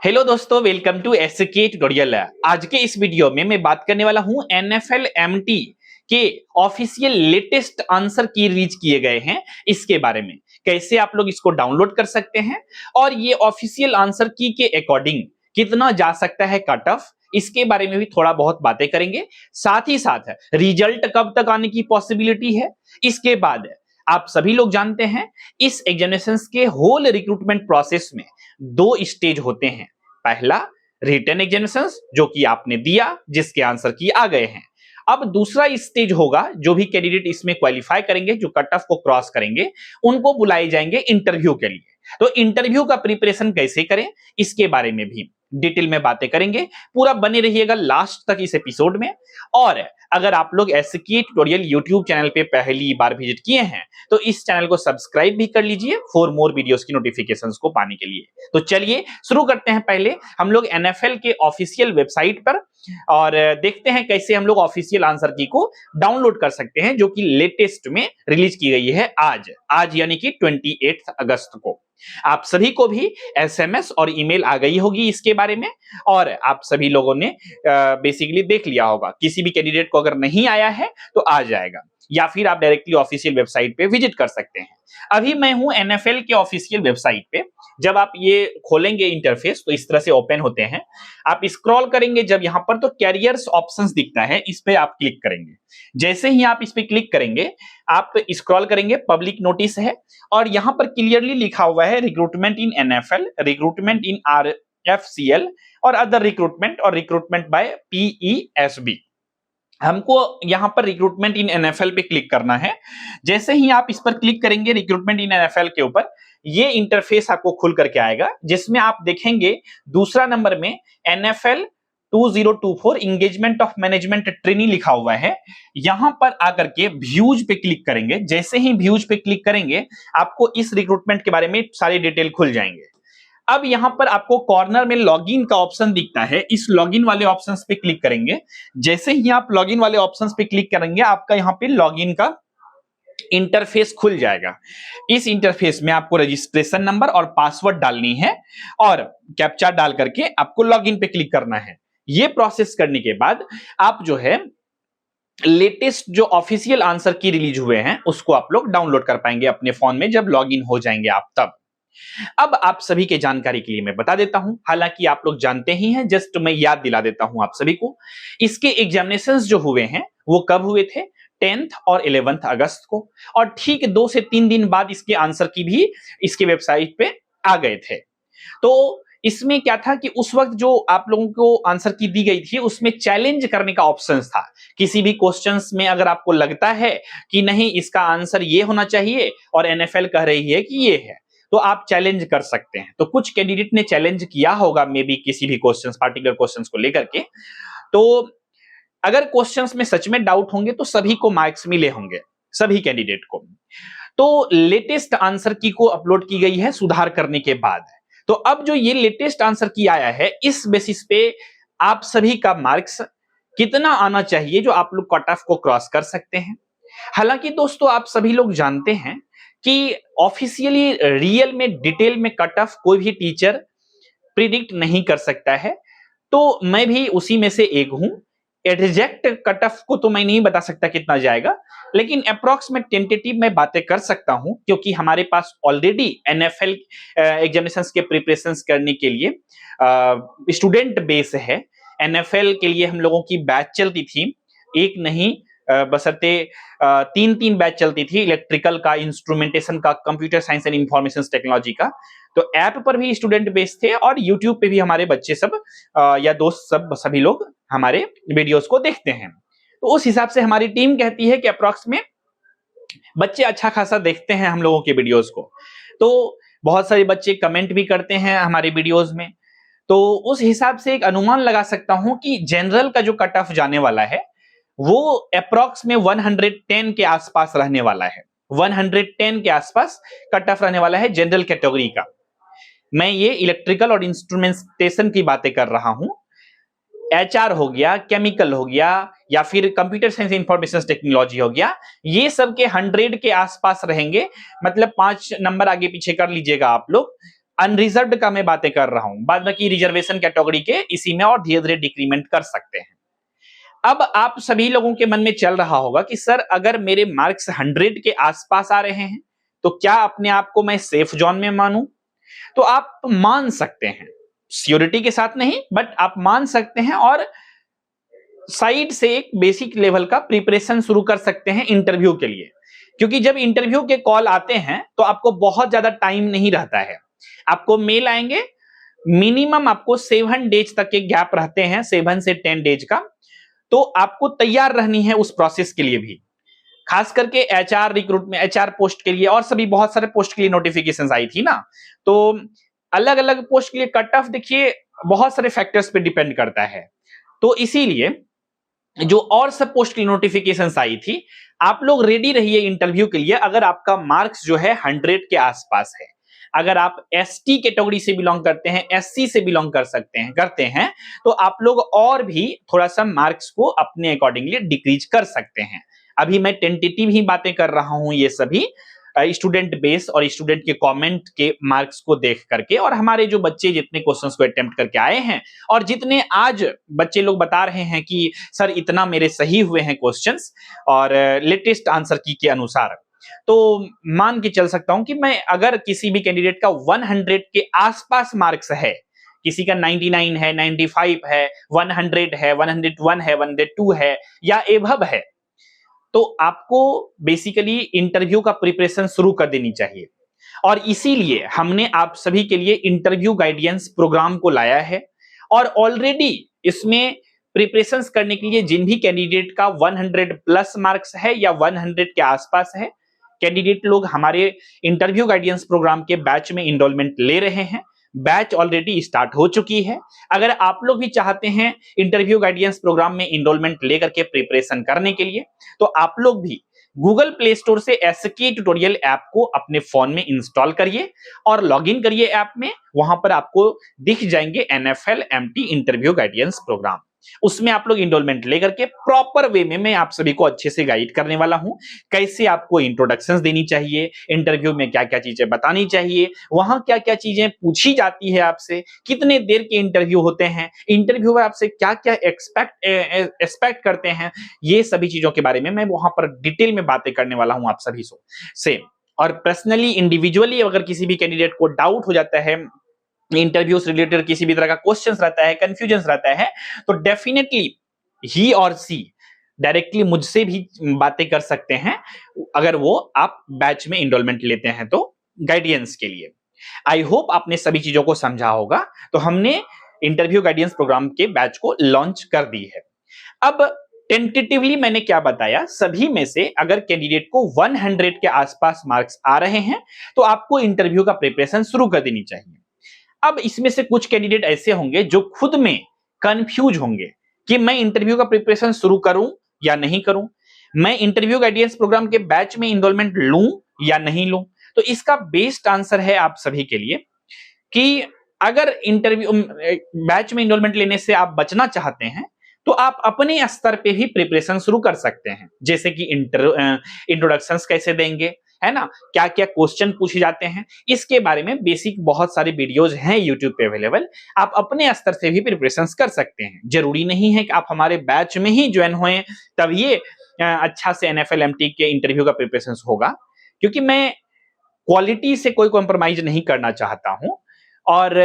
Hello दोस्तों, welcome to SK tutorial. आज के इस वीडियो में मैं बात करने वाला हूं एनएफएल एमटी के ऑफिशियल लेटेस्ट आंसर की रिलीज किए गए हैं। इसके बारे में कैसे आप लोग इसको डाउनलोड कर सकते हैं और ये ऑफिशियल आंसर की के अकॉर्डिंग कितना जा सकता है कट ऑफ, इसके बारे में भी थोड़ा बहुत बातें करेंगे। साथ ही साथ रिजल्ट कब तक आने की पॉसिबिलिटी है। इसके बाद आप सभी लोग जानते हैं इस एग्जामिनेशंस के होल रिक्रूटमेंट प्रोसेस में दो स्टेज होते हैं। पहला रिटन एग्जामिनेशंस जो कि आपने दिया, जिसके आंसर की आ गए हैं। अब दूसरा स्टेज होगा, जो भी कैंडिडेट इसमें क्वालिफाई करेंगे, जो कट ऑफ को क्रॉस करेंगे, उनको बुलाए जाएंगे इंटरव्यू के लिए। तो इंटरव्यू का प्रिपरेशन कैसे करें, इसके बारे में भी डिटेल में बातें करेंगे। पूरा बने रहिएगा लास्ट तक इस एपिसोड में। और अगर आप लोग एसके ट्यूटोरियल यूट्यूब चैनल पे पहली बार विजिट किए हैं तो इस चैनल को सब्सक्राइब भी कर लीजिए फॉर मोर वीडियोस की नोटिफिकेशंस को पाने के लिए। तो चलिए शुरू करते हैं। पहले हम लोग एनएफएल के ऑफिशियल वेबसाइट पर और देखते हैं कैसे हम लोग ऑफिशियल आंसर की को डाउनलोड कर सकते हैं, जो कि लेटेस्ट में रिलीज की गई है आज यानी कि 28 अगस्त को। आप सभी को भी एसएमएस और ईमेल आ गई होगी इसके बारे में, और आप सभी लोगों ने बेसिकली देख लिया होगा। किसी भी कैंडिडेट को अगर नहीं आया है तो आ जाएगा, या फिर आप डायरेक्टली ऑफिशियल वेबसाइट पे विजिट कर सकते हैं। अभी मैं हूं एनएफएल के ऑफिशियल वेबसाइट पे। जब आप ये खोलेंगे इंटरफेस तो इस तरह से ओपन होते हैं। आप स्क्रॉल करेंगे जब यहां पर तो कैरियर्स ऑप्शंस दिखता है, इस पे आप क्लिक करेंगे। जैसे ही आप इस पे क्लिक करेंगे आप स्क्रॉल करेंगे, पब्लिक नोटिस है और यहां पर क्लियरली लिखा हुआ है रिक्रूटमेंट इन एनएफएल, रिक्रूटमेंट इन आरएफसीएल और अदर रिक्रूटमेंट और रिक्रूटमेंट बाय पीईएसबी। हमको यहां पर रिक्रूटमेंट इन एनएफएल पे क्लिक करना है। जैसे ही आप इस पर क्लिक करेंगे रिक्रूटमेंट इन एनएफएल के ऊपर, ये इंटरफेस आपको खुल करके आएगा, जिसमें आप देखेंगे दूसरा नंबर में NFL 2024 engagement of management trainee लिखा हुआ है। यहां पर आकर के व्यूज पे क्लिक करेंगे। जैसे ही व्यूज पे क्लिक करेंगे आपको इस रिक्रूटमेंट के बारे में सारी डिटेल खुल जाएंगे। अब यहां पर आपको कॉर्नर में लॉगिन का ऑप्शन दिखता है, इस लॉगिन वाले ऑप्शंस पे क्लिक करेंगे। जैसे ही आप लॉगिन वाले ऑप्शंस पे क्लिक करेंगे आपका यहां पे लॉगिन का इंटरफेस खुल जाएगा। इस इंटरफेस में आपको रजिस्ट्रेशन नंबर और पासवर्ड डालनी है और कैप्चा डाल करके आपको लॉगिन पे क्लिक करना है। ये प्रोसेस करने के बाद आप जो है लेटेस्ट जो ऑफिशियल आंसर की रिलीज हुए हैं उसको आप लोग डाउनलोड कर पाएंगे अपने फोन में, जब लॉगिन हो जाएंगे आप तब। अब आप सभी के जानकारी के लिए मैं बता देता हूं, हालांकि आप लोग जानते ही हैं, जस्ट मैं याद दिला देता हूं आप सभी को। इसके एग्जामिनेशंस जो हुए हैं वो कब हुए थे, 10th और 11th अगस्त को, और ठीक 2 से 3 दिन बाद इसके आंसर की भी इसके वेबसाइट पे आ गए थे। तो इसमें क्या था कि उस वक्त जो आप लोगों को आंसर की दी गई थी उसमें चैलेंज करने का ऑप्शन था। किसी भी क्वेश्चंस में अगर आपको लगता है कि नहीं इसका आंसर ये होना चाहिए और एनएफएल कह रही है कि ये है, तो आप चैलेंज कर सकते हैं। तो कुछ कैंडिडेट ने चैलेंज किया होगा मे बी किसी भी क्वेश्चंस, पार्टिकुलर क्वेश्चंस को लेकर के। तो अगर क्वेश्चंस में सच में डाउट होंगे तो सभी को मार्क्स मिले होंगे, सभी कैंडिडेट को। तो लेटेस्ट आंसर की को अपलोड की गई है सुधार करने के बाद। तो अब जो ये लेटेस्ट आंसर की आया है, इस बेसिस पे आप सभी का मार्क्स कितना आना चाहिए जो आप लोग कट ऑफ को क्रॉस कर सकते हैं। हालांकि दोस्तों आप सभी लोग जानते हैं कि ऑफिशियली रियल में डिटेल में कट ऑफ कोई भी टीचर प्रिडिक्ट नहीं कर सकता है। तो मैं भी उसी में से एक हूं। एग्जैक्ट कट ऑफ को तो मैं नहीं बता सकता कितना जाएगा, लेकिन अप्रोक्सीमेट टेंटेटिव मैं बातें कर सकता हूं, क्योंकि हमारे पास ऑलरेडी एनएफएल एग्जामिनेशंस के प्रिपरेशंस करने के लिए स्टूडेंट बेस है। एनएफएल के लिए हम लोगों की बैच चलती थी, एक नहीं बशर्ते 3 बैच चलती थी, इलेक्ट्रिकल का, इंस्ट्रूमेंटेशन का, computer science and information technology का। तो ऐप पर भी स्टूडेंट बेस थे और यूट्यूब पे भी हमारे बच्चे सब या दोस्त सब सभी लोग हमारे वीडियोस को देखते हैं। तो उस हिसाब से हमारी टीम कहती है कि अप्रॉक्सीमेट बच्चे अच्छा खासा देखते हैं हम लोगों के वीडियोस को। तो बहुत सारे बच्चे कमेंट भी करते हैं हमारे वीडियोस में। तो उस हिसाब से एक अनुमान लगा सकता हूं कि जनरल का जो कट ऑफ जाने वाला है वो अप्रॉक्स में 110 के आसपास रहने वाला है। 110 के आसपास कट ऑफ रहने वाला है जनरल कैटेगरी का। मैं ये इलेक्ट्रिकल और इंस्ट्रूमेंटेशन की बातें कर रहा हूं। एचआर हो गया, केमिकल हो गया, या फिर कंप्यूटर साइंस इंफॉर्मेशन टेक्नोलॉजी हो गया, ये सब के 100 के आसपास रहेंगे। मतलब 5 नंबर आगे पीछे कर लीजिएगा आप लोग, अनरिजर्व्ड का मैं बातें कर रहा हूं, बाद बाकी रिजर्वेशन कैटेगरी के इसी में और धीरे धीरे डिक्रीमेंट कर सकते हैं। अब आप सभी लोगों के मन में चल रहा होगा कि सर अगर मेरे मार्क्स 100 के आसपास आ रहे हैं तो क्या अपने आप को मैं सेफ जोन में मानूं? तो आप मान सकते हैं, श्योरिटी के साथ नहीं, बट आप मान सकते हैं और साइड से एक बेसिक लेवल का प्रिपरेशन शुरू कर सकते हैं इंटरव्यू के लिए। क्योंकि जब इंटरव्यू के कॉल आते हैं तो आपको बहुत ज्यादा टाइम नहीं रहता है। आपको मेल आएंगे, मिनिमम आपको 7 डेज तक के गैप रहते हैं, 7 से 10 डेज का। तो आपको तैयार रहनी है उस प्रोसेस के लिए भी। खास करके एचआर रिक्रूटमेंट, एचआर पोस्ट के लिए और सभी बहुत सारे पोस्ट के लिए नोटिफिकेशंस आई थी ना, तो अलग अलग पोस्ट के लिए कट ऑफ देखिए बहुत सारे फैक्टर्स पे डिपेंड करता है। तो इसीलिए जो और सब पोस्ट की नोटिफिकेशंस आई थी, आप लोग रेडी रहिए इंटरव्यू के लिए। अगर आपका मार्क्स जो है 100 के आसपास है, अगर आप एसटी कैटेगरी से बिलोंग करते हैं, एससी से बिलोंग करते हैं, तो आप लोग और भी थोड़ा सा मार्क्स को अपने अकॉर्डिंगली डिक्रीज कर सकते हैं। अभी मैं टेंटेटिव ही बातें कर रहा हूं, ये सभी स्टूडेंट बेस और स्टूडेंट के कमेंट के मार्क्स को देख करके, और हमारे जो बच्चे जितने क्वेश्चंस को अटेम्प्ट करके आए हैं और जितने आज बच्चे लोग बता रहे हैं कि सर इतना मेरे सही हुए हैं क्वेश्चंस और लेटेस्ट आंसर की के अनुसार, तो मान के चल सकता हूं कि मैं अगर किसी भी कैंडिडेट का 100 के आसपास मार्क्स है, किसी का 99 है, 95 है, 100 है, 101 है, 102 है या एभव है, तो आपको बेसिकली इंटरव्यू का प्रिपरेशन शुरू कर देनी चाहिए। और इसीलिए हमने आप सभी के लिए इंटरव्यू गाइडेंस प्रोग्राम को लाया है और ऑलरेडी इसमें प्रिपरेशंस करने के लिए जिन भी कैंडिडेट का 100 प्लस मार्क्स है या 100 के आसपास है, कैंडिडेट लोग हमारे इंटरव्यू गाइडेंस प्रोग्राम के बैच में इनरोलमेंट ले रहे हैं। बैच ऑलरेडी स्टार्ट हो चुकी है। अगर आप लोग भी चाहते हैं इंटरव्यू गाइडेंस प्रोग्राम में इनरोलमेंट लेकर के प्रिपरेशन करने के लिए, तो आप लोग भी गूगल प्ले स्टोर से एसके ट्यूटोरियल ऐप को अपने फोन में इंस्टॉल करिए और लॉगिन करिए ऐप में। वहां पर आपको दिख जाएंगे NFL MT interview guidance programme. उसमें आप लोग इनरोलमेंट लेकर के प्रॉपर वे में मैं आप सभी को अच्छे से गाइड करने वाला हूं। कैसे आपको इंट्रोडक्शंस देनी चाहिए, इंटरव्यू में क्या क्या चीजें बतानी चाहिए, वहां क्या क्या चीजें पूछी जाती है आपसे, कितने देर के इंटरव्यू होते हैं, इंटरव्यू में आपसे क्या क्या एक्सपेक्ट करते हैं, ये सभी चीजों के बारे में मैं वहां पर डिटेल में बातें करने वाला हूं आप सभी से। और पर्सनली इंडिविजुअली अगर किसी भी कैंडिडेट को डाउट हो जाता है, इंटरव्यू से रिलेटेड किसी भी तरह का क्वेश्चंस रहता है, कंफ्यूजन रहता है, तो डेफिनेटली ही और सी डायरेक्टली मुझसे भी बातें कर सकते हैं अगर वो आप बैच में इनरोलमेंट लेते हैं तो गाइडेंस के लिए। आई होप आपने सभी चीजों को समझा होगा। तो हमने इंटरव्यू गाइडेंस प्रोग्राम के बैच को लॉन्च कर दी है। अब टेंटेटिवली मैंने क्या बताया, सभी में से अगर कैंडिडेट को 100 के आसपास मार्क्स आ रहे हैं तो आपको इंटरव्यू का प्रिपरेशन शुरू कर देनी चाहिए। अब इसमें से कुछ कैंडिडेट ऐसे होंगे जो खुद में कंफ्यूज होंगे कि मैं इंटरव्यू का प्रिपरेशन शुरू करूं या नहीं करूं, मैं इंटरव्यू गाइडेंस प्रोग्राम के बैच में इनरोलमेंट लूं या नहीं लूं। तो इसका बेस्ट आंसर है आप सभी के लिए कि अगर इंटरव्यू बैच में इनरोलमेंट लेने से आप बचना चाहते हैं तो आप अपने स्तर पे भी प्रिपरेशन शुरू कर सकते हैं। जैसे कि इंट्रोडक्शंस कैसे देंगे, है ना, क्या क्या क्वेश्चन पूछे जाते हैं, इसके बारे में बेसिक बहुत सारे वीडियोज हैं यूट्यूब पे अवेलेबल। आप अपने स्तर से भी प्रिपरेशन कर सकते हैं। जरूरी नहीं है कि आप हमारे बैच में ही ज्वाइन हों तब ये अच्छा से NFL MT के इंटरव्यू का प्रिपरेशन होगा, क्योंकि मैं क्वालिटी से कोई कॉम्प्रोमाइज नहीं करना चाहता हूं और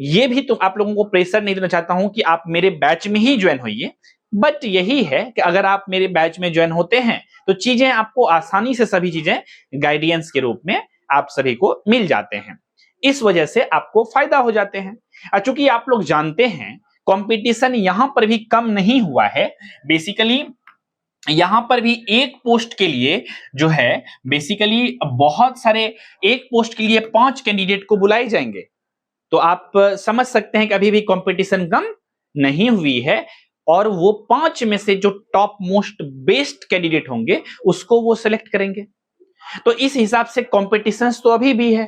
ये भी तो आप लोगों को प्रेशर नहीं देना चाहता हूं कि आप मेरे बैच में ही ज्वाइन होइए। बट यही है कि अगर आप मेरे बैच में ज्वाइन होते हैं तो चीजें आपको आसानी से सभी चीजें गाइडेंस के रूप में आप सभी को मिल जाते हैं। इस वजह से आपको फायदा हो जाते हैं। चूंकि आप लोग जानते हैं कंपटीशन यहां पर भी कम नहीं हुआ है। बेसिकली यहां पर भी एक पोस्ट के लिए जो है बेसिकली बहुत सारे, एक पोस्ट के लिए 5 कैंडिडेट को बुलाए जाएंगे। तो आप समझ सकते हैं कि अभी भी कंपटीशन कम नहीं हुई है और वो 5 में से जो टॉप मोस्ट बेस्ट कैंडिडेट होंगे उसको वो सिलेक्ट करेंगे। तो इस हिसाब से कंपटीशंस तो अभी भी है।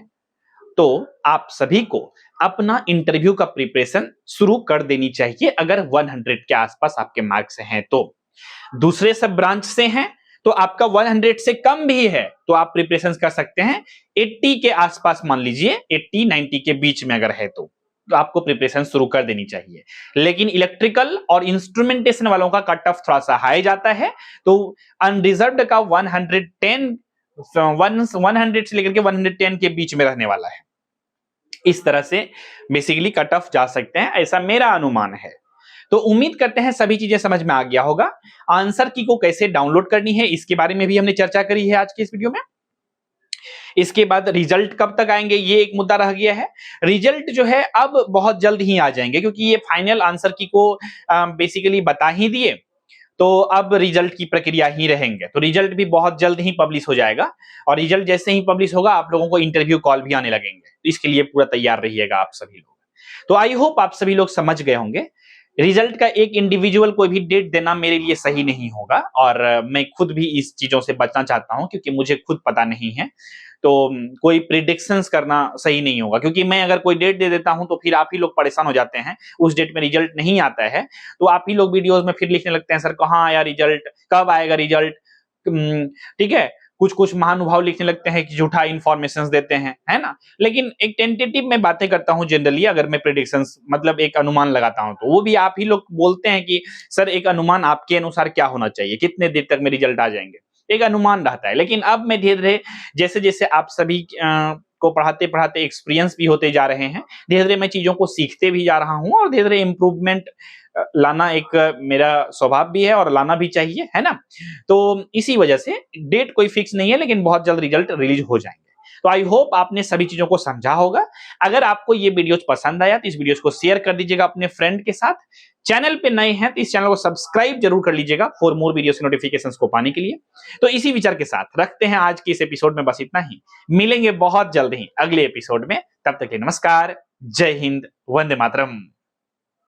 तो आप सभी को अपना इंटरव्यू का प्रिपरेशन शुरू कर देनी चाहिए अगर 100 के आसपास आपके मार्क्स हैं। तो दूसरे सब ब्रांच से हैं तो आपका 100 से कम भी है तो आप प्रिपरेशन कर सकते हैं 80 के आसपास, मान लीजिए 80-90 के बीच में अगर है तो आपको प्रिपरेशन शुरू कर देनी चाहिए। लेकिन इलेक्ट्रिकल और इंस्ट्रूमेंटेशन वालों का कट ऑफ थोड़ा सा हाई जाता है, तो अनरिजर्व्ड का 110 से लेकर के 110 के बीच में रहने वाला है। इस तरह से बेसिकली कट ऑफ जा सकते हैं, ऐसा मेरा अनुमान है। तो उम्मीद करते हैं सभी चीजें समझ में आ गया होगा। आंसर की को कैसे डाउनलोड करनी है इसके बारे में भी हमने चर्चा करी है आज की इस वीडियो में। इसके बाद रिजल्ट कब तक आएंगे ये एक मुद्दा रह गया है। रिजल्ट जो है अब बहुत जल्द ही आ जाएंगे, क्योंकि ये फाइनल आंसर की को बेसिकली बता ही दिए, तो अब रिजल्ट की प्रक्रिया ही रहेंगे। तो रिजल्ट भी बहुत जल्द ही पब्लिश हो जाएगा, और रिजल्ट जैसे ही पब्लिश होगा आप लोगों को इंटरव्यू कॉल भी आने लगेंगे। इसके लिए पूरा तैयार रहिएगा आप सभी लोग। तो आई होप आप सभी लोग समझ गए होंगे। रिजल्ट का एक इंडिविजुअल कोई भी डेट देना मेरे लिए सही नहीं होगा, और मैं खुद भी इस चीजों से बचना चाहता हूं, क्योंकि मुझे खुद पता नहीं है। तो कोई प्रिडिक्शंस करना सही नहीं होगा, क्योंकि मैं अगर कोई डेट दे देता हूं तो फिर आप ही लोग परेशान हो जाते हैं, उस डेट में रिजल्ट नहीं आता है तो आप ही लोग वीडियोस में फिर लिखने लगते हैं सर कहाँ आया रिजल्ट, कब आएगा रिजल्ट। ठीक है, कुछ कुछ महानुभाव लिखने लगते हैं कि झूठा इंफॉर्मेशन देते हैं, है ना। लेकिन एक टेंटेटिव में बातें करता हूं जनरली, अगर मैं प्रेडिक्शंस मतलब एक अनुमान लगाता हूं तो वो भी आप ही लोग बोलते हैं कि सर एक अनुमान आपके अनुसार क्या होना चाहिए, कितने देर तक में रिजल्ट आ जाएंगे, एक अनुमान रहता है। लेकिन अब मैं धीरे धीरे जैसे जैसे आप सभी को पढ़ाते पढ़ाते एक्सपीरियंस भी होते जा रहे हैं, धीरे धीरे मैं चीजों को सीखते भी जा रहा हूं, और धीरे धीरे इंप्रूवमेंट लाना एक मेरा स्वभाव भी है और लाना भी चाहिए, है ना। तो इसी वजह से डेट कोई फिक्स नहीं है, लेकिन बहुत जल्द रिजल्ट रिलीज हो जाएंगे। तो आई होप आपने सभी चीजों को समझा होगा। अगर आपको ये वीडियोस पसंद आया तो इस वीडियोस को शेयर कर दीजिएगा अपने फ्रेंड के साथ। चैनल पे नए हैं तो इस चैनल को सब्सक्राइब जरूर कर लीजिएगा फॉर मोर वीडियोस के नोटिफिकेशंस को पाने के लिए। तो इसी विचार के साथ रखते हैं आज के इस एपिसोड में बस इतना ही। मिलेंगे बहुत जल्द ही अगले एपिसोड में, तब तक के नमस्कार, जय हिंद, वंदे मातरम।